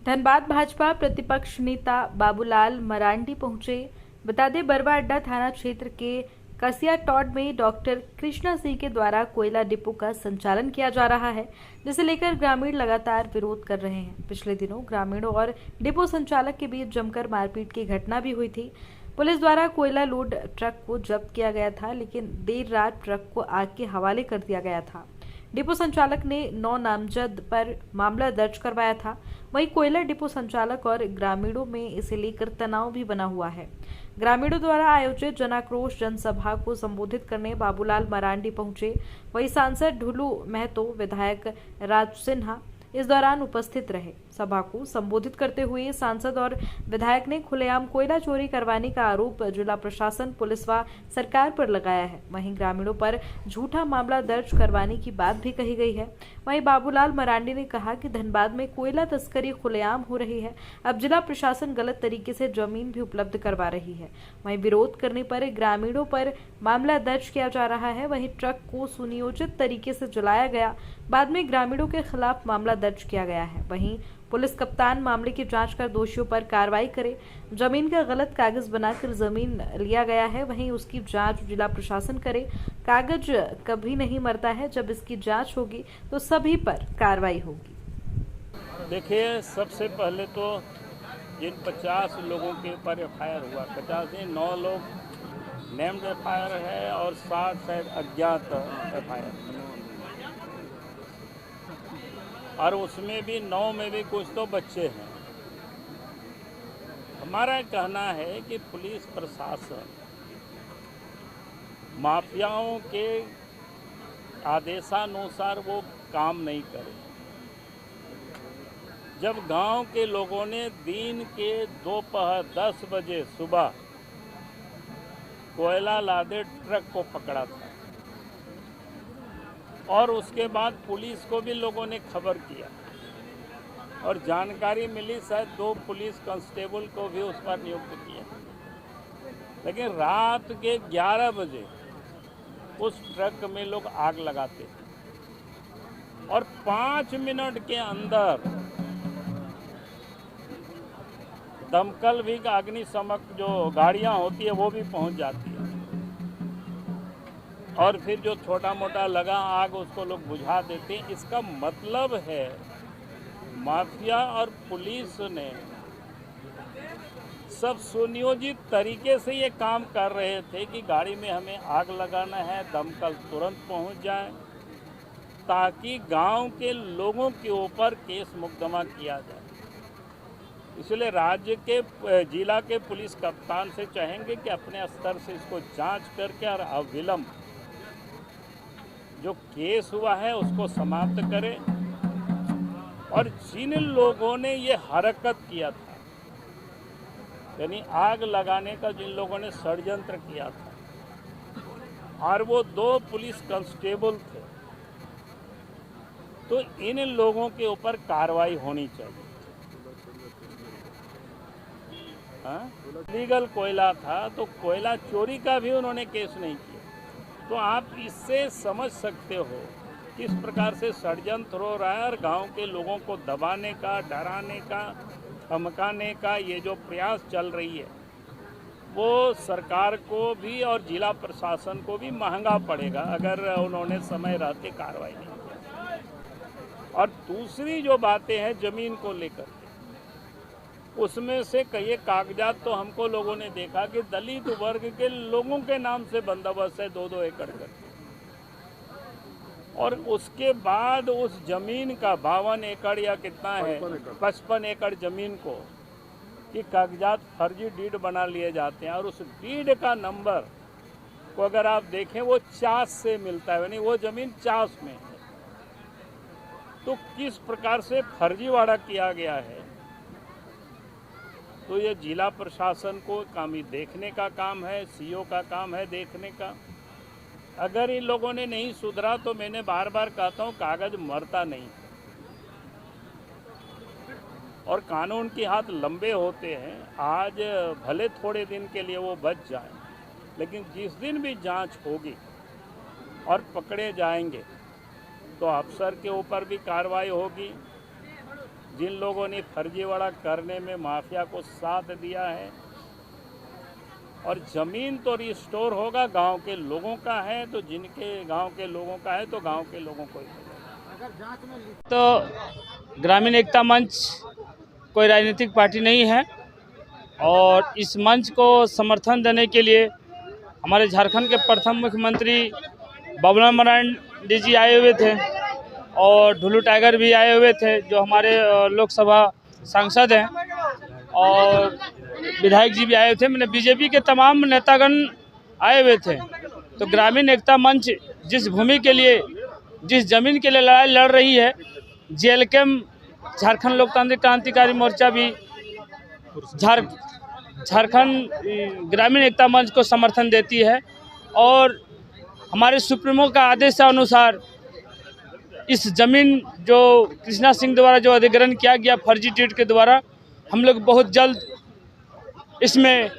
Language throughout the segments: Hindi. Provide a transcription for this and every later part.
धनबाद भाजपा प्रतिपक्ष नेता बाबूलाल मरांडी पहुंचे। बता दें, बरवा अड्डा थाना क्षेत्र के कसिया टॉड में डॉक्टर कृष्णा सिंह के द्वारा कोयला डिपो का संचालन किया जा रहा है, जिसे लेकर ग्रामीण लगातार विरोध कर रहे हैं। पिछले दिनों ग्रामीणों और डिपो संचालक के बीच जमकर मारपीट की घटना भी हुई थी। पुलिस द्वारा कोयला लोड ट्रक को जब्त किया गया था, लेकिन देर रात ट्रक को आग के हवाले कर दिया गया था। डिपो संचालक ने 9 नामजद पर मामला दर्ज करवाया था। वहीं कोयला डिपो संचालक और ग्रामीणों में इसे लेकर तनाव भी बना हुआ है। ग्रामीणों द्वारा आयोजित जनाक्रोश जनसभा को संबोधित करने बाबूलाल मरांडी पहुंचे। वहीं सांसद ढुलू महतो, विधायक राज सिन्हा इस दौरान उपस्थित रहे। सभा को संबोधित करते हुए सांसद और विधायक ने खुलेआम कोयला चोरी करवाने का आरोप जिला प्रशासन, पुलिस व सरकार पर लगाया है। वहीं ग्रामीणों पर झूठा मामला दर्ज करवाने की बात भी कही गई है। वहीं बाबूलाल मरांडी ने कहा कि धनबाद में कोयला तस्करी खुलेआम हो रही है। अब जिला प्रशासन गलत तरीके से जमीन भी उपलब्ध करवा रही है। वहीं विरोध करने पर ग्रामीणों पर मामला दर्ज किया जा रहा है। वहीं ट्रक को सुनियोजित तरीके से जलाया गया, बाद में ग्रामीणों के खिलाफ मामला दर्ज किया गया है। वहीं पुलिस कप्तान मामले की जांच कर दोषियों पर कार्रवाई करे। जमीन का गलत कागज बनाकर जमीन लिया गया है, वहीं उसकी जांच जिला प्रशासन करे। कागज कभी नहीं मरता है, जब इसकी जांच होगी तो सभी पर कार्रवाई होगी। देखिए, सबसे पहले तो जिन 50 लोगों के ऊपर FIR हुआ, 50 नहीं 9 लोग नेम्ड FIR है और 60 शायद अज्ञात FIR, और उसमें भी 9 में भी कुछ तो बच्चे हैं। हमारा कहना है कि पुलिस प्रशासन माफियाओं के आदेशानुसार वो काम नहीं करे। जब गांव के लोगों ने दिन के दोपहर 10 बजे सुबह कोयला लादे ट्रक को पकड़ा था और उसके बाद पुलिस को भी लोगों ने खबर किया और जानकारी मिली, शायद 2 पुलिस कांस्टेबल को भी उस पर नियुक्त किया। लेकिन रात के 11 बजे उस ट्रक में लोग आग लगाते और 5 मिनट के अंदर दमकल भी, अग्निशमक जो गाड़ियां होती है वो भी पहुंच जाती है और फिर जो छोटा मोटा लगा आग उसको लोग बुझा देते हैं। इसका मतलब है माफिया और पुलिस ने सब सुनियोजित तरीके से ये काम कर रहे थे कि गाड़ी में हमें आग लगाना है, दमकल तुरंत पहुंच जाए ताकि गांव के लोगों के ऊपर केस मुकदमा किया जाए। इसलिए राज्य के जिला के पुलिस कप्तान से चाहेंगे कि अपने स्तर से इसको जांच करके और अविलंब जो केस हुआ है उसको समाप्त करें। और जिन लोगों ने ये हरकत किया था, यानी आग लगाने का जिन लोगों ने षड्यंत्र किया था और वो 2 पुलिस कांस्टेबल थे, तो इन लोगों के ऊपर कार्रवाई होनी चाहिए। लीगल कोयला था तो कोयला चोरी का भी उन्होंने केस नहीं किया। तो आप इससे समझ सकते हो किस प्रकार से षड्यंत्र हो रहा है और गांव के लोगों को दबाने का, डराने का, धमकाने का ये जो प्रयास चल रही है वो सरकार को भी और जिला प्रशासन को भी महंगा पड़ेगा अगर उन्होंने समय रहते कार्रवाई नहीं की। और दूसरी जो बातें हैं जमीन को लेकर, उसमें से कई कागजात तो हमको लोगों ने देखा कि दलित वर्ग के लोगों के नाम से बंदोबस्त है 2-2 एकड़ करके, और उसके बाद उस जमीन का 52 एकड़ या कितना है 55 एकड़ जमीन को कि कागजात फर्जी डीड बना लिए जाते हैं और उस डीड का नंबर को अगर आप देखें वो 50 से मिलता है, यानी वो जमीन 50 में है। तो किस प्रकार से फर्जीवाड़ा किया गया है, तो ये जिला प्रशासन को काम ही देखने का काम है, CO का काम है देखने का। अगर इन लोगों ने नहीं सुधरा तो मैंने बार बार कहता हूँ कागज मरता नहीं और कानून के हाथ लंबे होते हैं। आज भले थोड़े दिन के लिए वो बच जाए, लेकिन जिस दिन भी जांच होगी और पकड़े जाएंगे तो अफसर के ऊपर भी कार्रवाई होगी, जिन लोगों ने फर्जीवाड़ा करने में माफिया को साथ दिया है। और ज़मीन तो रिस्टोर होगा, गांव के लोगों का है तो जिनके गांव के लोगों का है तो गांव के लोगों को ही मिलेगा। तो ग्रामीण एकता मंच कोई राजनीतिक पार्टी नहीं है और इस मंच को समर्थन देने के लिए हमारे झारखंड के प्रथम मुख्यमंत्री बाबूलाल मरांडी जी आए हुए थे और ढुलू टाइगर भी आए हुए थे जो हमारे लोकसभा सांसद हैं और विधायक जी भी आए थे। मैंने बीजेपी के तमाम नेतागण आए हुए थे। तो ग्रामीण एकता मंच जिस भूमि के लिए, जिस जमीन के लिए लड़ाई लड़ रही है, जेएलकेएम झारखंड लोकतांत्रिक क्रांतिकारी मोर्चा भी झारखंड ग्रामीण एकता मंच को समर्थन देती है और हमारे सुप्रीमो का आदेश अनुसार इस जमीन जो कृष्णा सिंह द्वारा जो अधिग्रहण किया गया फर्जी ट्वीट के द्वारा, हम लोग बहुत जल्द इसमें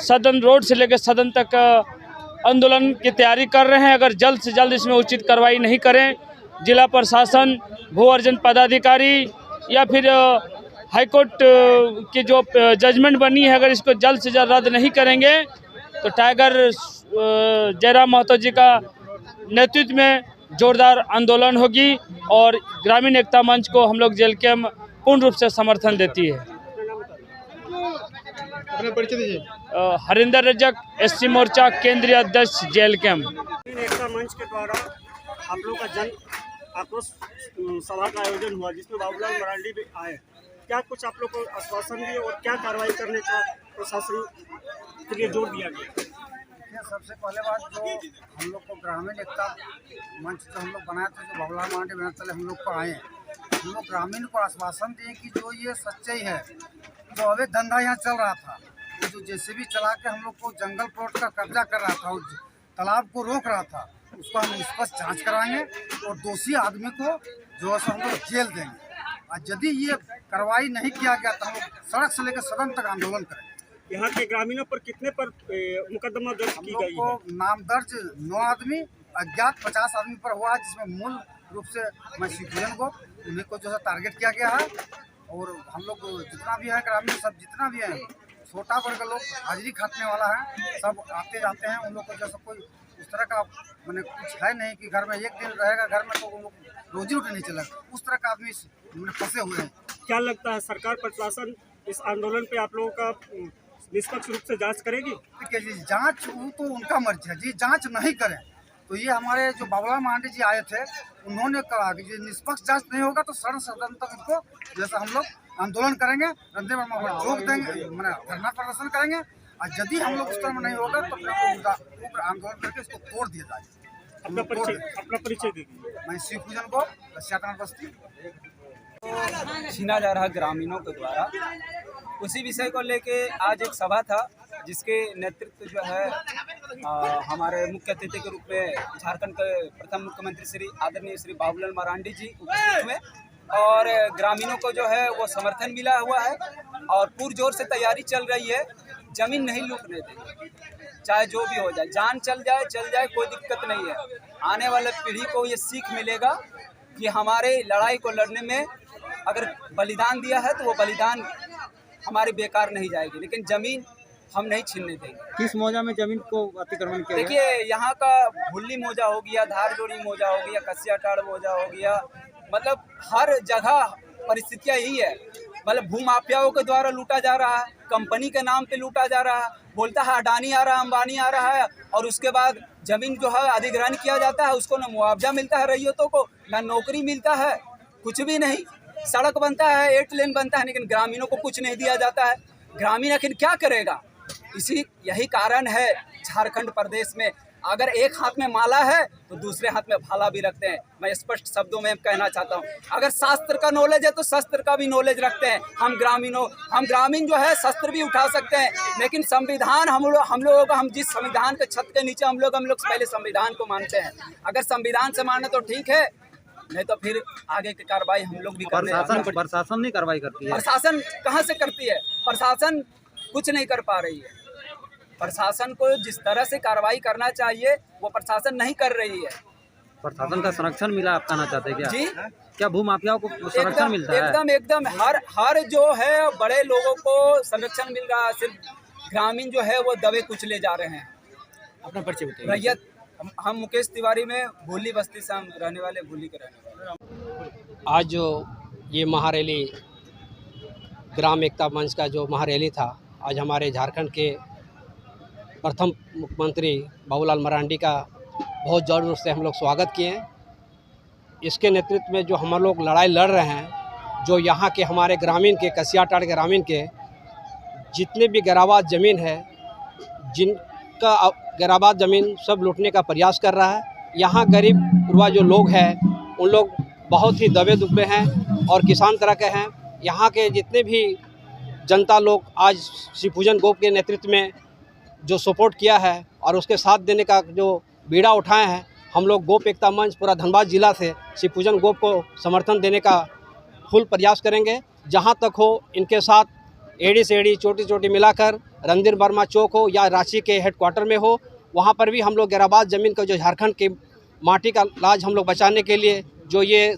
सदन रोड से लेकर सदन तक आंदोलन की तैयारी कर रहे हैं। अगर जल्द से जल्द इसमें उचित कार्रवाई नहीं करें, जिला प्रशासन, भू अर्जन पदाधिकारी या फिर हाईकोर्ट की जो जजमेंट बनी है, अगर इसको जल्द से जल्द रद्द नहीं करेंगे तो टाइगर जयराम महतो जी का नेतृत्व में जोरदार आंदोलन होगी और ग्रामीण एकता मंच को हम लोग जेएलकेएम पूर्ण रूप से समर्थन देती है। अपना परिचय दीजिए। हरिंदर रजक, एससी मोर्चा केंद्रीय अध्यक्ष जेएलकेएम। ग्रामीण एकता मंच के द्वारा आप लोगों का जन आक्रोश सभा का आयोजन हुआ जिसमें बाबूलाल मरांडी भी आए। क्या कुछ आप लोग को आश्वासन दिए और क्या कार्रवाई करने का प्रशासन के लिए जोर दिया गया? सबसे पहले बात जो हम लोग को ग्रामीण एकता मंच जो हम लोग बनाए थे, जो बाबूलाल मरांडी बनाए चले हम लोग को आए, हम लोग ग्रामीण को आश्वासन दिए कि जो ये सच्चाई है, जो अवैध धंधा यहाँ चल रहा था, जो जेसीबी चला के हम लोग को जंगल प्लॉट का कब्जा कर रहा था और तालाब को रोक रहा था, उसको हम निष्पक्ष जांच कराएंगे और दोषी आदमी को जो है हम लोग जेल देंगे। और यदि ये कार्रवाई नहीं किया गया तो हम लोग सड़क से लेकर सदन तक आंदोलन करेंगे। यहाँ के ग्रामीणों पर कितने पर मुकदमा दर्ज की गई है? नाम दर्ज 9 आदमी, अज्ञात 50 आदमी पर हुआ है, जिसमें मूल रूप से मैं सिखुजन को उन्हीं को जो है टारगेट किया गया है। और हम लोग जितना भी है ग्रामीण सब जितना भी है, छोटा वर्ग लोग हाजिरी खाटने वाला है, सब आते जाते हैं। उन लोग को जैसा कोई उस तरह का मैंने कुछ है नहीं कि घर में एक दिन रहेगा घर में तो उन लोग रोजी रोटी नहीं चलेगा, उस तरह का आदमी फंसे हुए हैं। क्या लगता है सरकार प्रशासन इस आंदोलन पे आप लोगों का निष्पक्ष रूप से जांच करेगी? देखिए जी, जांच वो तो उनका मर्जी है जी, जांच नहीं करें तो ये हमारे जो बाबूलाल मरांडी जी आए थे उन्होंने कहा कि ये निष्पक्ष जांच नहीं होगा तो सदन तक इनको जैसा हम लोग आंदोलन करेंगे, रंधे वर्मा पर रोक देंगे, मैंने धरना प्रदर्शन करेंगे। और यदि हम लोग उस तरह में नहीं होगा तो फिर आंदोलन करके इसको तोड़ दिया जाएगा। अपना परिचय दीजिए। मैं सिखुजन को रसियाटाना बस्ती छीना जा रहा ग्रामीणों के द्वारा, उसी विषय को लेके आज एक सभा था जिसके नेतृत्व जो है हमारे मुख्य अतिथि के रूप में झारखंड के प्रथम मुख्यमंत्री श्री आदरणीय श्री बाबूलाल मरांडी जी उपस्थित हुए और ग्रामीणों को जो है वो समर्थन मिला हुआ है और पुरजोर से तैयारी चल रही है। जमीन नहीं लूटने देंगे, चाहे जो भी हो जाए, जान चल जाए कोई दिक्कत नहीं है। आने वाले पीढ़ी को ये सीख मिलेगा कि हमारे लड़ाई को लड़ने में अगर बलिदान दिया है तो वो बलिदान हमारी बेकार नहीं जाएगी, लेकिन जमीन हम नहीं छीनने देंगे। किस मौजा में जमीन को अतिक्रमण किया? देखिए, यहाँ का भुल्ली मौजा हो गया, धारजोड़ी मौजा हो गया, कसियाटाड़ मौजा हो गया, मतलब हर जगह परिस्थितियाँ यही है। मतलब भूमाफियाओं के द्वारा लूटा जा रहा है, कंपनी के नाम पे लूटा जा रहा है, बोलता है अडानी आ रहा है, अंबानी आ रहा है और उसके बाद जमीन जो है अधिग्रहण किया जाता है, उसको न मुआवजा मिलता है रैयतों को, न नौकरी मिलता है, कुछ भी नहीं। सड़क बनता है, 8 लेन बनता है, लेकिन ग्रामीणों को कुछ नहीं दिया जाता है। ग्रामीण आखिर क्या करेगा? यही कारण है झारखंड प्रदेश में अगर एक हाथ में माला है तो दूसरे हाथ में भाला भी रखते हैं। मैं स्पष्ट शब्दों में कहना चाहता हूँ, अगर शास्त्र का नॉलेज है तो शस्त्र का भी नॉलेज रखते हैं। हम ग्रामीण जो है शस्त्र भी उठा सकते हैं, लेकिन संविधान हम लोगों का, हम जिस संविधान के छत के नीचे हम लोग पहले संविधान को मानते हैं। अगर संविधान से माने तो ठीक है, नहीं तो फिर आगे की कार्रवाई हम लोग भी करने। प्रशासन नहीं कार्रवाई करती है। प्रशासन कहाँ से करती है? प्रशासन कुछ नहीं कर पा रही है। प्रशासन को जिस तरह से कार्रवाई करना चाहिए वो प्रशासन नहीं कर रही है। प्रशासन का संरक्षण मिला, आप कहना चाहते हैं क्या? जी क्या भू माफियाओं को संरक्षण मिलता है? एकदम हर जो है बड़े लोगों को संरक्षण मिल रहा है, सिर्फ ग्रामीण जो है वो दबे कुचले जा रहे हैं। अपना परिचय बताइए। रैयत हम मुकेश तिवारी में भूली बस्ती से हम रहने वाले, भूली के रहने वाले। आज जो ये महारैली ग्राम एकता मंच का जो महारैली था, आज हमारे झारखंड के प्रथम मुख्यमंत्री बाबूलाल मरांडी का बहुत जोर से हम लोग स्वागत किए हैं। इसके नेतृत्व में जो हम लोग लड़ाई लड़ रहे हैं, जो यहाँ के हमारे ग्रामीण के कसियाटाड़ के ग्रामीण के जितने भी गैराबाद ज़मीन है, जिनका गैराबाद ज़मीन सब लूटने का प्रयास कर रहा है। यहाँ गरीब गुरबा जो लोग हैं उन लोग बहुत ही दबे दुबे हैं और किसान तरह के हैं। यहाँ के जितने भी जनता लोग आज शिवपूजन गोप के नेतृत्व में जो सपोर्ट किया है और उसके साथ देने का जो बीड़ा उठाए हैं, हम लोग गोप एकता मंच पूरा धनबाद जिला से शिवपूजन गोप को समर्थन देने का फुल प्रयास करेंगे। जहाँ तक हो इनके साथ एड़ी से एड़ी छोटी छोटी मिलाकर रणधीर वर्मा चौक हो या रांची के हेडक्वार्टर में हो, वहाँ पर भी हम लोग गैराबाद ज़मीन का जो झारखंड की माटी का लाज हम लोग बचाने के लिए जो ये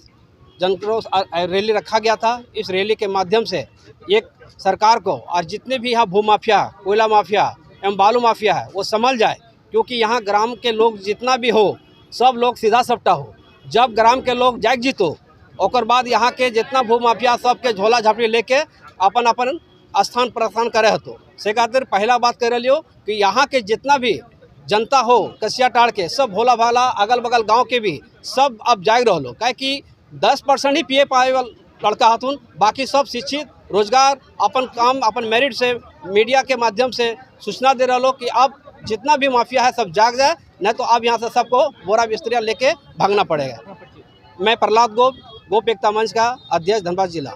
जनक्रोश रैली रखा गया था, इस रैली के माध्यम से एक सरकार को और जितने भी यहाँ भू माफिया, कोयला माफिया एवं बालू माफिया है वो संभल जाए, क्योंकि यहाँ ग्राम के लोग जितना भी हो सब लोग सीधा सपटा हो। जब ग्राम के लोग जाग जीतो और बाद यहाँ के जितना भू माफिया सबके झोला झापड़ी लेके अपन अपन स्थान प्रस्थान करे तो से खातिर पहला बात कर लियो कि यहाँ के जितना भी जनता हो कसियाटाड़ के सब भोला भाला अगल बगल गांव के भी सब अब जाग रहो, क्या कि 10% ही पिए पाए वाला लड़का हथुन, बाकी सब शिक्षित रोजगार अपन काम अपन मेरिट से मीडिया के माध्यम से सूचना दे रहा कि अब जितना भी माफिया है सब जाग जाए, नहीं तो अब यहाँ से सबको बोरा बिस्तरिया लेके भागना पड़ेगा। मैं प्रहलाद गोप, गोप एकता मंच का अध्यक्ष, धनबाद जिला।